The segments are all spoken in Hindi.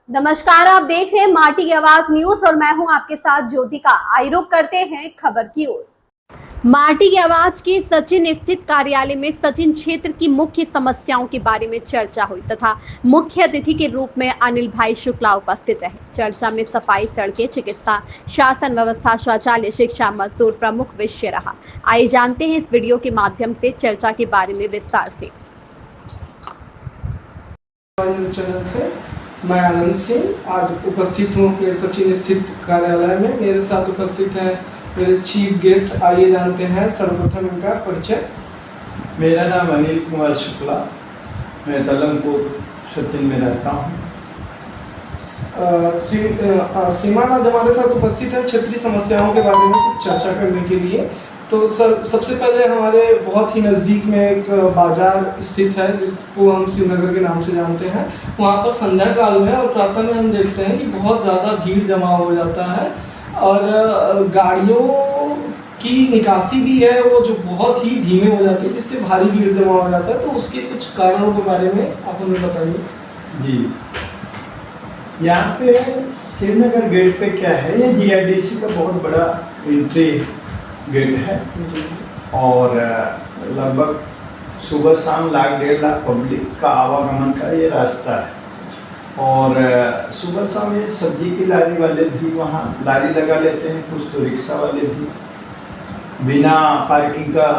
नमस्कार, आप देख रहे हैं माटी की आवाज न्यूज और मैं हूं आपके साथ ज्योतिका। आइए रुक करते हैं खबर की ओर। माटी की आवाज के सचिन स्थित कार्यालय में सचिन क्षेत्र की मुख्य समस्याओं के बारे में चर्चा हुई तथा मुख्य अतिथि के रूप में अनिल भाई शुक्ला उपस्थित रहे। चर्चा में सफाई, सड़कें, चिकित्सा, शासन व्यवस्था, शौचालय, शिक्षा, मजदूर प्रमुख विषय रहा। आइए जानते हैं इस वीडियो के माध्यम से चर्चा के बारे में विस्तार से। चैनल से मैं आनंद सिंह आज उपस्थित हूँ अपने सचिन स्थित कार्यालय में। मेरे साथ उपस्थित हैं मेरे चीफ गेस्ट। आइए जानते हैं सर्वप्रथम इनका परिचय। मेरा नाम अनिल कुमार शुक्ला, मैं तलंगपुर सचिन में रहता हूँ। श्रीमान आज हमारे साथ उपस्थित हैं क्षेत्रीय समस्याओं के बारे में कुछ चर्चा करने के लिए। तो सर, सबसे पहले हमारे बहुत ही नज़दीक में एक बाजार स्थित है जिसको हम शिवनगर के नाम से जानते हैं। वहाँ पर संध्या काल में और प्रातः में हम देखते हैं कि बहुत ज़्यादा भीड़ जमा हो जाता है और गाड़ियों की निकासी भी है वो जो बहुत ही धीमे हो जाती है, जिससे भारी भीड़ जमा हो जाता है। तो उसके कुछ कारणों के बारे में आप हमें बताइए। जी, यहाँ पे श्रीनगर गेट पे क्या है, ये जीआईडीसी का बहुत बड़ा एंट्री गेट है और लगभग सुबह शाम 1.5 लाख पब्लिक का आवागमन का ये रास्ता है। और सुबह शाम ये सब्जी की लारी वाले भी वहाँ लारी लगा लेते हैं, कुछ तो रिक्शा वाले भी बिना पार्किंग का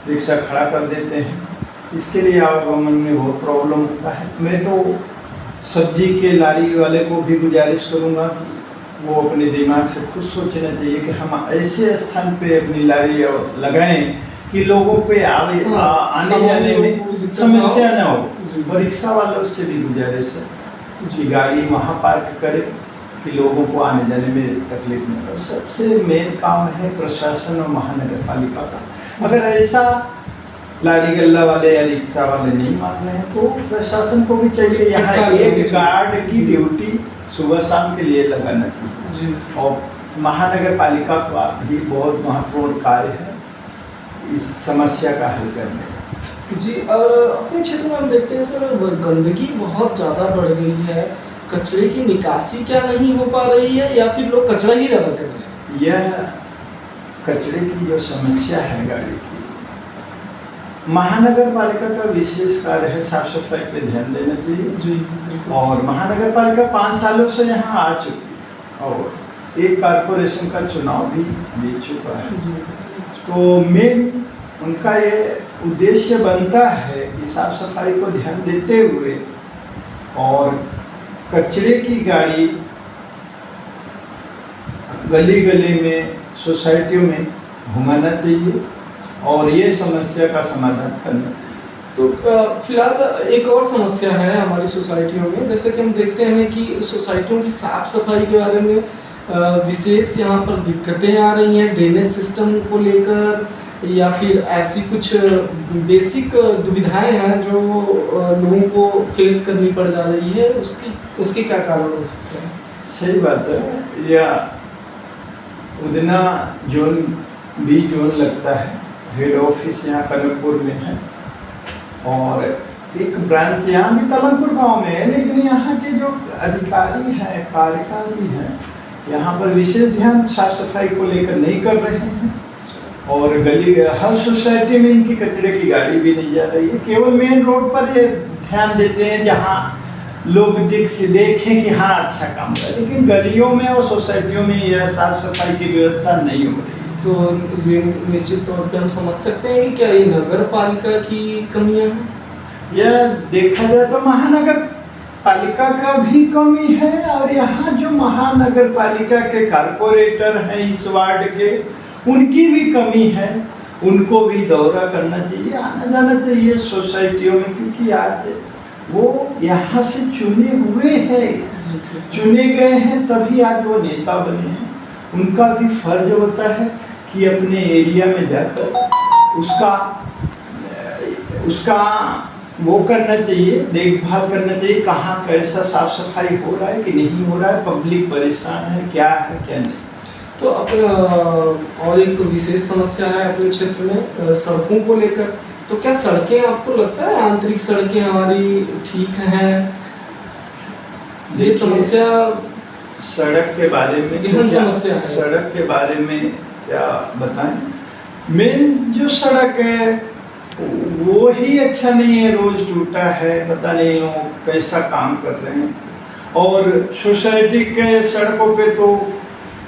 रिक्शा खड़ा कर देते हैं। इसके लिए आवागमन में बहुत प्रॉब्लम होता है। मैं तो सब्जी के लारी वाले को भी गुजारिश करूँगा कि वो अपने दिमाग से खुद सोचना चाहिए कि हम ऐसे स्थान पे अपनी लारी लगाएं कि लोगों पे आने जाने में समस्या ना हो। और रिक्शा वालों से भी गुजारिश है कि गाड़ी वहाँ पार्क करे कि लोगों को आने जाने में तकलीफ नहीं हो। सबसे मेन काम है प्रशासन और महानगर पालिका का। अगर ऐसा लारी गल्ला वाले या रिक्शा वाले नहीं मान रहे हैं तो प्रशासन को भी चाहिए यहाँ एक गार्ड की ड्यूटी सुबह शाम के लिए लगाना चाहिए। और महानगर पालिका का भी बहुत महत्वपूर्ण कार्य है इस समस्या का हल करने का। जी, और अपने क्षेत्र में हम देखते हैं सर, गंदगी बहुत ज़्यादा बढ़ गई है। कचरे की निकासी क्या नहीं हो पा रही है या फिर लोग कचरा ही ज़्यादा कर रहे हैं? यह कचरे की जो समस्या है गाड़ी की, महानगर पालिका का विशेष कार्य है साफ सफाई पे ध्यान देना चाहिए। जी, और महानगर पालिका 5 सालों से यहाँ आ चुकी है और एक कारपोरेशन का चुनाव भी जीत चुका है। तो मेन उनका ये उद्देश्य बनता है कि साफ सफाई को ध्यान देते हुए और कचरे की गाड़ी गली गली में सोसाइटियों में घुमाना चाहिए और ये समस्या का समाधान करना चाहिए। तो फिलहाल एक और समस्या है हमारी सोसाइटियों में, जैसे कि हम देखते हैं कि सोसाइटियों की साफ सफाई के बारे में विशेष यहाँ पर दिक्कतें आ रही हैं, ड्रेनेज सिस्टम को लेकर या फिर ऐसी कुछ बेसिक दुविधाएं हैं जो लोगों को फेस करनी पड़ जा रही है। उसके क्या कारण हो सकते हैं? सही बात है। या उदना जोन बी जोन लगता है, हेड ऑफिस यहाँ कनकपुर में है और एक ब्रांच यहाँ भी तलंगपुर गांव में है। लेकिन यहाँ के जो अधिकारी हैं, कार्यकारी हैं, यहाँ पर विशेष ध्यान साफ सफाई को लेकर नहीं कर रहे हैं और गली हर सोसाइटी में इनकी कचरे की गाड़ी भी नहीं जा रही है। केवल मेन रोड पर ये ध्यान देते हैं जहाँ लोग देखें कि हाँ अच्छा काम कर, लेकिन गलियों में और सोसाइटियों में यह साफ सफाई की व्यवस्था नहीं हो रही। तो निश्चित तौर पे हम समझ सकते हैं कि क्या ये नगर पालिका की कमियां हैं? यह देखा जाए तो महानगर पालिका का भी कमी है और यहाँ जो महानगर पालिका के कारपोरेटर हैं इस वार्ड के, उनकी भी कमी है। उनको भी दौरा करना चाहिए, आना जाना चाहिए सोसाइटियों में, क्योंकि आज वो यहाँ से चुने हुए हैं, चुने गए हैं, तभी आज वो नेता बने हैं। उनका भी फर्ज होता है कि अपने एरिया में जाकर उसका वो करना चाहिए, देखभाल करना चाहिए, कहाँ कैसा साफ सफाई हो रहा है कि नहीं हो रहा है, पब्लिक परेशान है क्या नहीं। तो अपना और एक विशेष समस्या है अपने क्षेत्र में सड़कों को लेकर। तो क्या सड़कें आपको लगता है आंतरिक सड़कें हमारी ठीक हैं? ये देखिए, समस्या सड़क के बारे में गहन क्या- समस्या है। सड़क के बारे में क्या बताएं। मेन जो सड़क है वो ही अच्छा नहीं है, रोज टूटा है, पता नहीं लोग कैसा काम कर रहे हैं। और सोसाइटी के सड़कों पे तो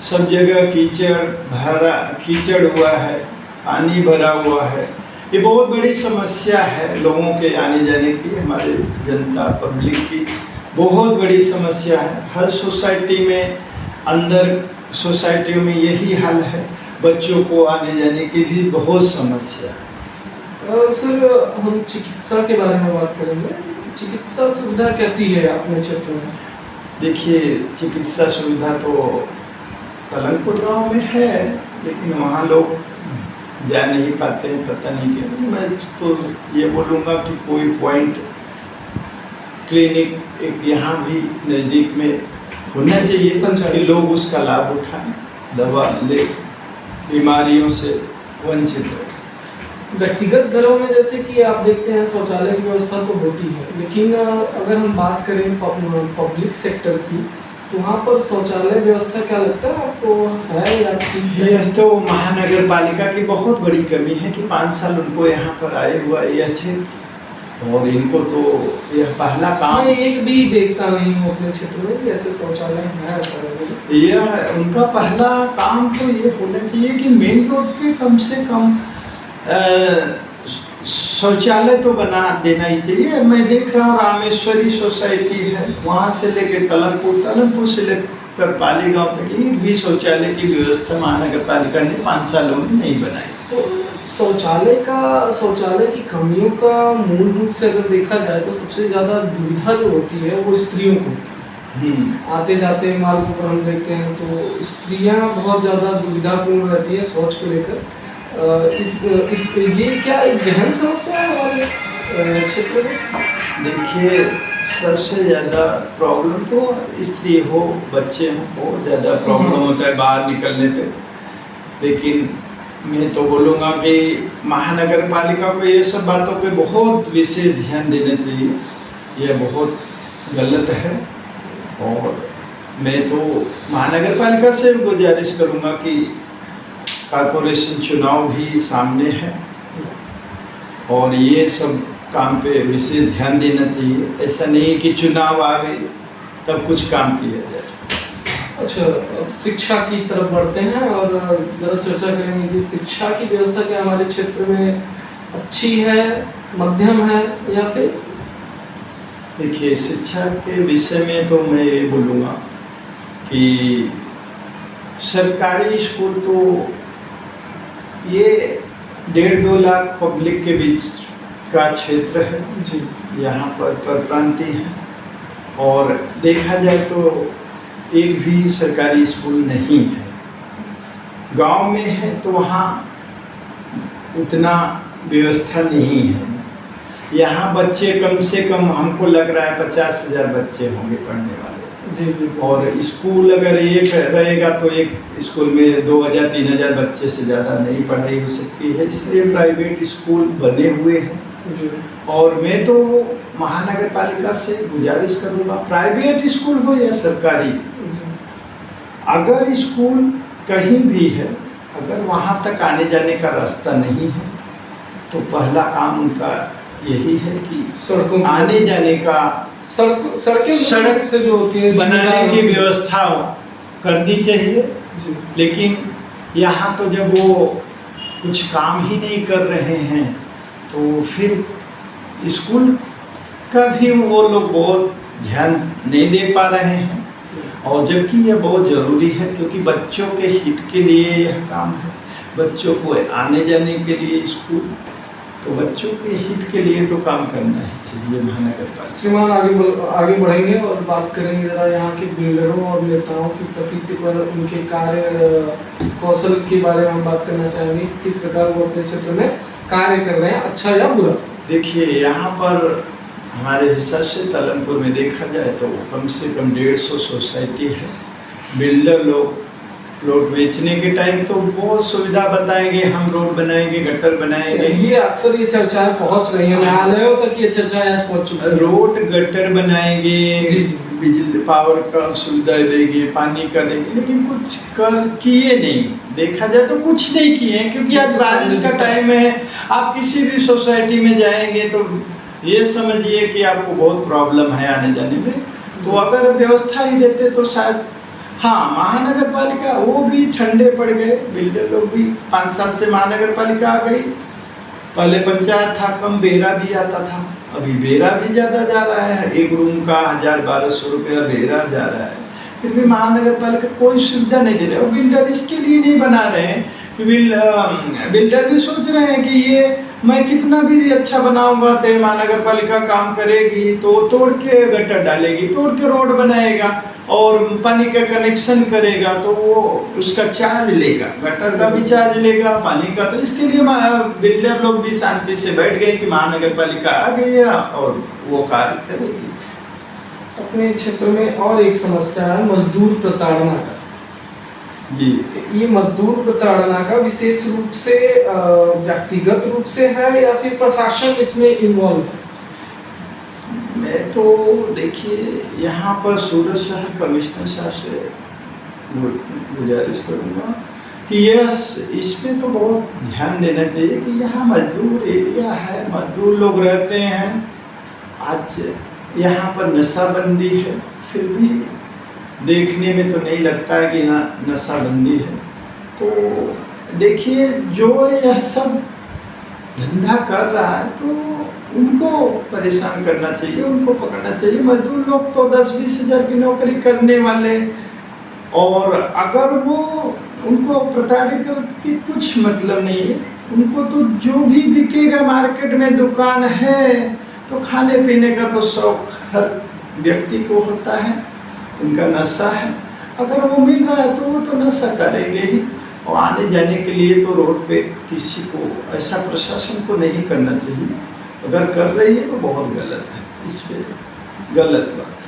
सब जगह कीचड़ हुआ है, पानी भरा हुआ है। ये बहुत बड़ी समस्या है लोगों के आने जाने की, हमारे जनता पब्लिक की बहुत बड़ी समस्या है। हर सोसाइटी में, अंदर सोसाइटियों में यही हाल है। बच्चों को आने जाने की भी बहुत समस्या है। सर, हम चिकित्सा के बारे में बात करेंगे। चिकित्सा सुविधा कैसी है अपने क्षेत्र में? देखिए, चिकित्सा सुविधा तो तलंगपुर गांव में है, लेकिन वहाँ लोग जा नहीं पाते हैं, पता नहीं क्यों। मैं तो ये बोलूँगा कि कोई पॉइंट क्लिनिक एक यहाँ भी नज़दीक में होना चाहिए कि लोग उसका लाभ उठाएं, दवा ले, बीमारियों से वंचित रहे। व्यक्तिगत घरों में जैसे कि आप देखते हैं शौचालय की व्यवस्था तो होती है, लेकिन अगर हम बात करें पब्लिक सेक्टर की, तो वहाँ पर शौचालय व्यवस्था क्या लगता है आपको, है या ठीक है? यह तो महानगर पालिका की बहुत बड़ी कमी है कि 5 साल उनको यहाँ पर आए हुआ यह क्षेत्र, और इनको तो यह पहला काम, मैं एक भी देखता नहीं हूँ अपने क्षेत्र में कि ऐसे शौचालय है ऐसा। यह उनका पहला काम तो ये होना चाहिए कि मेन रोड पे कम से कम शौचालय तो बना देना ही चाहिए। मैं देख रहा हूँ रामेश्वरी सोसाइटी है, वहाँ से लेकर तलमपुर से लेकर पालीगांव तक एक भी शौचालय की व्यवस्था महानगर पालिका ने 5 सालों में नहीं बनाई। तो शौचालय की कमियों का मूल रूप से अगर देखा जाए तो सबसे ज़्यादा दुविधा जो होती है वो स्त्रियों को होती है। आते जाते मार्गों पर हम देखते हैं तो स्त्रियां बहुत ज़्यादा दुविधापूर्ण रहती है शौच को लेकर। ये क्या एक गहन समस्या है हमारे क्षेत्र में? देखिए, सबसे ज़्यादा प्रॉब्लम तो स्त्री हो, बच्चे हों, बहुत ज़्यादा प्रॉब्लम होता है बाहर निकलने पे। लेकिन मैं तो बोलूँगा कि महानगर पालिका को ये सब बातों पे बहुत विशेष ध्यान देना चाहिए। यह बहुत गलत है, और मैं तो महानगर पालिका से गुजारिश करूँगा कि कॉरपोरेशन चुनाव भी सामने है और ये सब काम पे विशेष ध्यान देना चाहिए। ऐसा नहीं कि चुनाव आवे तब कुछ काम किया जाए। अच्छा, अब शिक्षा की तरफ बढ़ते हैं और ज़रा चर्चा करेंगे कि शिक्षा की व्यवस्था क्या हमारे क्षेत्र में अच्छी है, मध्यम है या फिर? देखिए, शिक्षा के विषय में तो मैं ये बोलूँगा कि सरकारी स्कूल तो ये 1.5-2 लाख पब्लिक के बीच का क्षेत्र है जी। यहाँ पर परप्रांति है, और देखा जाए तो एक भी सरकारी स्कूल नहीं है। गांव में है तो वहाँ उतना व्यवस्था नहीं है। यहाँ बच्चे कम से कम हमको लग रहा है 50,000 बच्चे होंगे पढ़ने वाले। जी। और स्कूल अगर एक रहेगा तो एक स्कूल में 2,000-3,000 बच्चे से ज़्यादा नहीं पढ़ाई हो सकती है, इसलिए प्राइवेट स्कूल बने हुए हैं। जी। और मैं तो महानगर पालिका से गुजारिश करूँगा, प्राइवेट स्कूल हो या सरकारी, अगर स्कूल कहीं भी है, अगर वहाँ तक आने जाने का रास्ता नहीं है तो पहला काम उनका यही है कि सड़कों आने जाने का सड़क से जो होती है बनाने की व्यवस्था करनी चाहिए। जी। लेकिन यहाँ तो जब वो कुछ काम ही नहीं कर रहे हैं तो फिर स्कूल का भी वो लोग बहुत ध्यान नहीं दे पा रहे हैं, और जबकि यह बहुत ज़रूरी है क्योंकि बच्चों के हित के लिए यह काम है। बच्चों को आने जाने के लिए स्कूल, तो बच्चों के हित के लिए तो काम करना ही चाहिए महानगर पालिका। श्रीमान, आगे बढ़ेंगे और बात करेंगे ज़रा यहाँ के बिल्डरों और नेताओं की प्रकृति पर, उनके कार्य कौशल के बारे में हम बात करना चाहेंगे। किस प्रकार वो अपने क्षेत्र में कार्य कर रहे हैं, अच्छा या बुरा? देखिए, यहाँ पर हमारे हिसाब से तलमपुर में देखा जाए तो कम से कम 150 सोसाइटी है। बिल्डर लोग प्लॉट बेचने के टाइम तो बहुत सुविधा बताएंगे, हम रोड बनाएंगे, गटर बनाएंगे। ये अक्सर ये चर्चाएं पहुंच रही हैं, न्यायालयों तक ये चर्चाएं आज पहुंच चुकी हैं। रोड गटर बनाएंगे, जी, जी। बिजली पावर का सुविधा देंगे, पानी का देंगे, लेकिन कुछ कर किए नहीं। देखा जाए तो कुछ नहीं किए, क्योंकि आज बारिश का टाइम है। आप किसी भी सोसाइटी में जाएंगे तो ये समझिए कि आपको बहुत प्रॉब्लम है आने जाने में। तो अगर व्यवस्था ही देते तो शायद, हाँ, महानगर पालिका वो भी ठंडे पड़ गए, बिल्डर लोग भी 5 साल से महानगर पालिका आ गई। पहले पंचायत था, कम बेरा भी आता था, अभी बेरा भी ज़्यादा जा रहा है, एक रूम का 1000-1200 रुपया बेरा जा रहा है। फिर भी महानगर पालिका कोई सुविधा नहीं दे रहे, और बिल्डर इसके लिए नहीं बना रहे हैं कि बिल्डर भी सोच रहे हैं कि ये मैं कितना भी अच्छा बनाऊंगा तो महानगर पालिका काम करेगी, तो तोड़ के गटर डालेगी, तोड़ के रोड बनाएगा और पानी का कनेक्शन करेगा, तो वो उसका चार्ज लेगा, गटर का भी चार्ज लेगा, पानी का। तो इसके लिए बिल्डर लोग भी शांति से बैठ गए कि महानगर पालिका आ गई है और वो कार्य करेगी। अपने क्षेत्र में और एक समस्या है मजदूर प्रताड़ना का। जी, ये मजदूर प्रताड़ना का विशेष रूप से व्यक्तिगत रूप से है या फिर प्रशासन इसमें इन्वॉल्व है? मैं तो देखिए यहाँ पर सूरत शहर कमिश्नर साहब से गुजारिश करूँगा कि इस पे तो बहुत ध्यान देना चाहिए कि यहाँ मजदूर एरिया है, मजदूर लोग रहते हैं। आज यहाँ पर नशाबंदी है, फिर भी देखने में तो नहीं लगता है कि ना नशाबंदी है। तो देखिए, जो यह सब धंधा कर रहा है तो उनको परेशान करना चाहिए, उनको पकड़ना चाहिए। मजदूर लोग तो 10-20 हज़ार की नौकरी करने वाले, और अगर वो उनको प्रताड़ित करके कुछ मतलब नहीं है। उनको तो जो भी बिकेगा मार्केट में, दुकान है तो खाने पीने का तो शौक हर व्यक्ति को होता है, उनका नशा है। अगर वो मिल रहा है तो वो तो नशा करेंगे ही। और आने जाने के लिए तो रोड पे किसी को, ऐसा प्रशासन को नहीं करना चाहिए। अगर कर रही है तो बहुत गलत है, इस पे गलत बात है।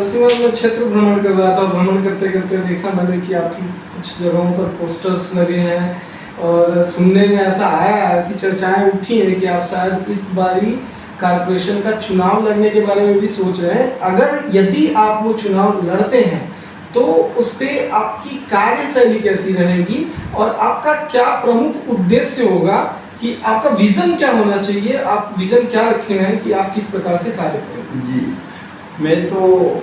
श्रीमान, मैं क्षेत्र भ्रमण कर रहा था, भ्रमण करते करते देखा मैंने कि आपकी कुछ जगहों पर पोस्टर्स लगे हैं, और सुनने में ऐसा आया, ऐसी चर्चाएं उठी हैं कि आप शायद इस बारी कारपोरेशन का चुनाव लड़ने के बारे में भी सोच रहे हैं। अगर यदि आप वो चुनाव लड़ते हैं तो उस पर आपकी कार्यशैली कैसी रहेगी, और आपका क्या प्रमुख उद्देश्य होगा कि आपका विजन क्या होना चाहिए, आप विजन क्या रखे हैं कि आप किस प्रकार से कार्य करेंगे? जी, मैं तो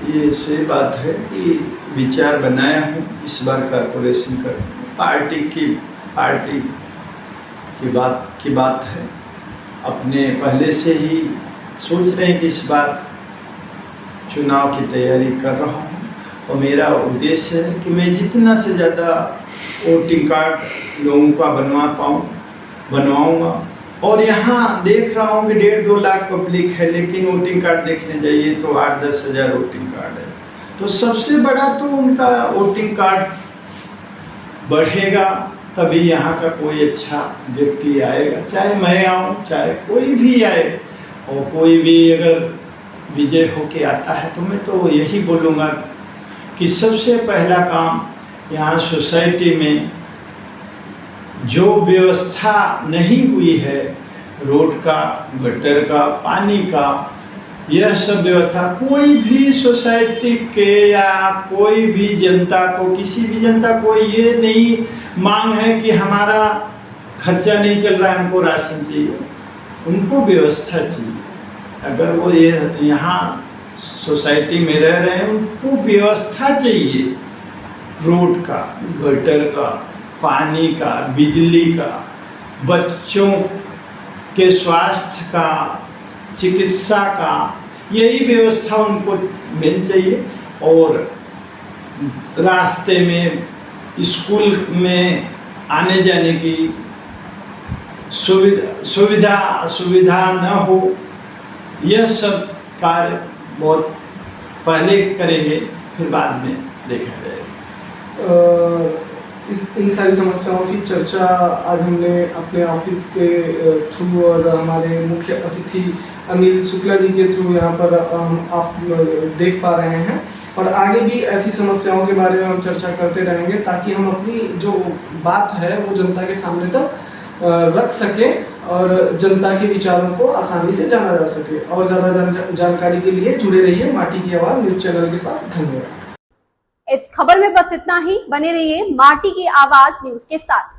ये सही बात है कि विचार बनाया हूँ इस बार कारपोरेशन का। पार्टी की बात है, अपने पहले से ही सोच रहे हैं कि इस बार चुनाव की तैयारी कर रहा हूँ, और मेरा उद्देश्य है कि मैं जितना से ज़्यादा वोटिंग कार्ड लोगों का बनवाऊँगा। और यहाँ देख रहा हूँ कि 1.5-2 लाख पब्लिक है, लेकिन वोटिंग कार्ड देखने जाइए तो 8-10 हज़ार वोटिंग कार्ड है। तो सबसे बड़ा तो उनका वोटिंग कार्ड बढ़ेगा, तभी यहाँ का कोई अच्छा व्यक्ति आएगा, चाहे मैं आऊँ चाहे कोई भी आए। और कोई भी अगर विजय होके आता है तो मैं तो यही बोलूँगा कि सबसे पहला काम यहाँ सोसाइटी में जो व्यवस्था नहीं हुई है, रोड का, गटर का, पानी का, यह सब व्यवस्था कोई भी सोसाइटी के या कोई भी जनता को, किसी भी जनता को ये नहीं मांग है कि हमारा खर्चा नहीं चल रहा है, हमको राशन चाहिए। उनको व्यवस्था चाहिए। अगर वो ये यहाँ सोसाइटी में रह रहे हैं, उनको व्यवस्था चाहिए, रोड का, गटर का, पानी का, बिजली का, बच्चों के स्वास्थ्य का, चिकित्सा का, यही व्यवस्था उनको मिल चाहिए। और रास्ते में, स्कूल में आने जाने की सुविधा न हो, यह सब कार्य बहुत पहले करेंगे, फिर बाद में देखा जाएगा। इन सारी समस्याओं की चर्चा आज हमने अपने ऑफिस के थ्रू और हमारे मुख्य अतिथि अनिल शुक्ला जी के थ्रू यहाँ पर आप देख पा रहे हैं। और आगे भी ऐसी समस्याओं के बारे में हम चर्चा करते रहेंगे ताकि हम अपनी जो बात है वो जनता के सामने तक रख सकें और जनता के विचारों को आसानी से जाना जा सके। और ज़्यादा जानकारी के लिए जुड़े रहिए माटी की आवाज़ न्यूज़ चैनल के साथ। धन्यवाद। इस खबर में बस इतना ही। बने रहिए माटी की आवाज न्यूज के साथ।